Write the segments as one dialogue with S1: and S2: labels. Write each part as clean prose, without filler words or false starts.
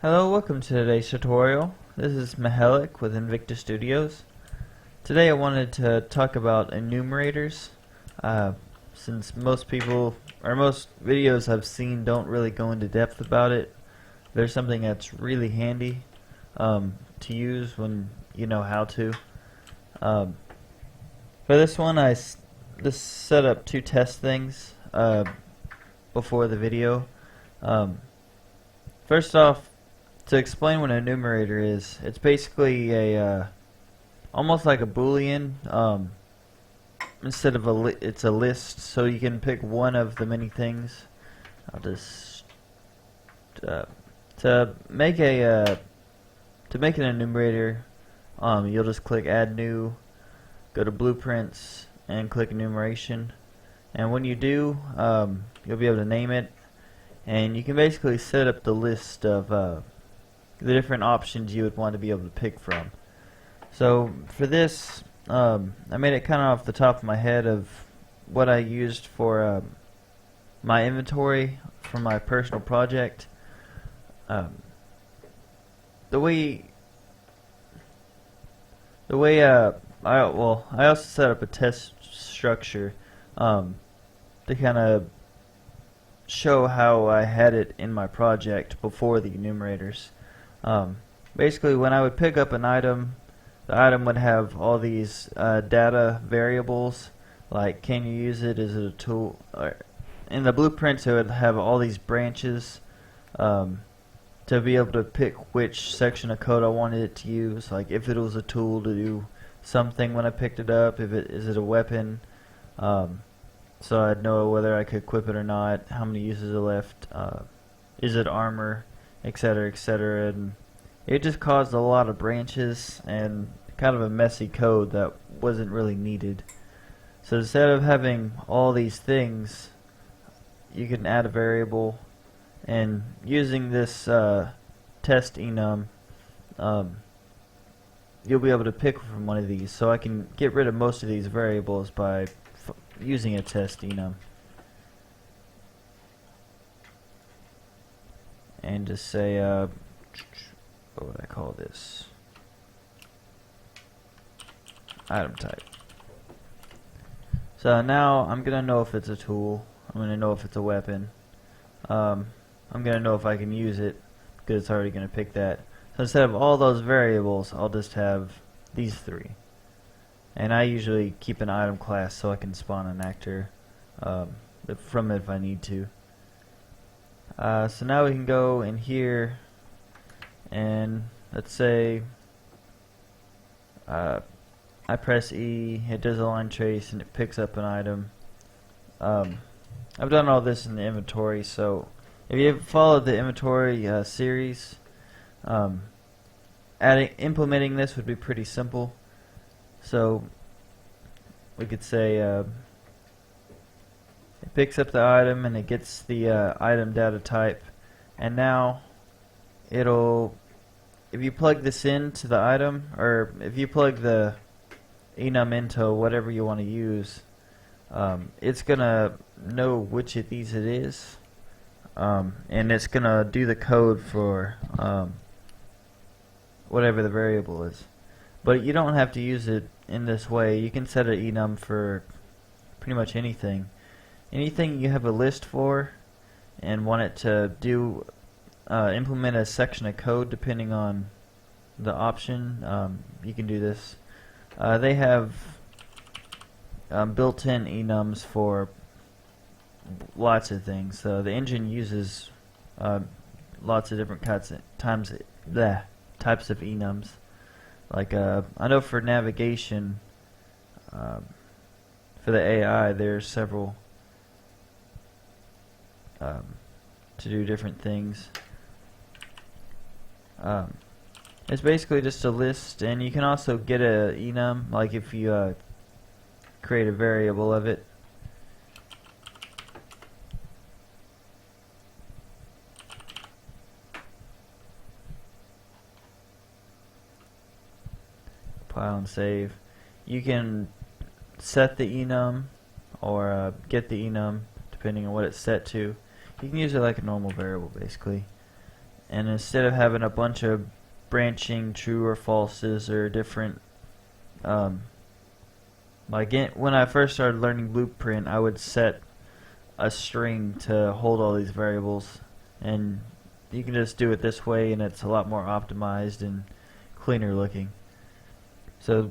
S1: Hello, welcome to today's tutorial. This is Mihalik with Invicta Studios. Today I wanted to talk about enumerators. Since most people, or most videos I've seen don't really go into depth about it, there's something that's really handy to use when you know how to. For this one I just set up two test things before the video. First off, to explain what an enumerator is, it's basically a almost like a Boolean. Instead of it's a list, so you can pick one of the many things. I'll just to make an enumerator. You'll just click Add New, go to Blueprints, and click Enumeration. And when you do, you'll be able to name it, and you can basically set up the list of the different options you would want to be able to pick from. So for this, I made it kind of off the top of my head of what I used for my inventory for my personal project. I also set up a test structure to kind of show how I had it in my project before the enumerators. Basically, when I would pick up an item, the item would have all these data variables, like can you use it, is it a tool? In the blueprints it would have all these branches to be able to pick which section of code I wanted it to use, like if it was a tool to do something when I picked it up, is it a weapon, so I'd know whether I could equip it or not, how many uses are left, is it armor, etc., etc. And it just caused a lot of branches and kind of a messy code that wasn't really needed. So instead of having all these things, you can add a variable, and using this test enum, you'll be able to pick from one of these. So I can get rid of most of these variables by using a test enum. And just say, what would I call this? Item type. So now I'm going to know if it's a tool. I'm going to know if it's a weapon. I'm going to know if I can use it, because it's already going to pick that. So instead of all those variables, I'll just have these three. And I usually keep an item class so I can spawn an actor from it if I need to. So now we can go in here, and let's say I press E, it does a line trace, and it picks up an item. I've done all this in the inventory, so if you followed the inventory series, implementing this would be pretty simple. So we could say it picks up the item and it gets the item data type, and now it'll, if you plug this into the item, or if you plug the enum into whatever you want to use, it's gonna know which of these it is, and it's gonna do the code for whatever the variable is. But you don't have to use it in this way. You can set an enum for pretty much anything. Anything you have a list for and want it to do, implement a section of code depending on the option, you can do this. They have built-in enums for lots of things. So the engine uses lots of different types of enums. Like I know for navigation, for the AI, there's several to do different things. It's basically just a list, and you can also get a enum, like if you create a variable of it. Compile and save. You can set the enum or get the enum depending on what it's set to. You can use it like a normal variable basically. and instead of having a bunch of branching true or falses or different when I first started learning Blueprint, I would set a string to hold all these variables, and you can just do it this way, and it's a lot more optimized and cleaner looking. So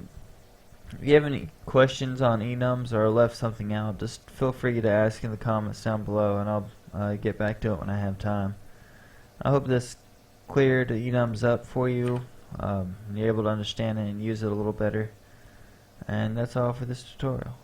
S1: if you have any questions on enums or left something out, just feel free to ask in the comments down below, and I'll get back to it when I have time. I hope this cleared enums up for you. You're able to understand it and use it a little better. And that's all for this tutorial.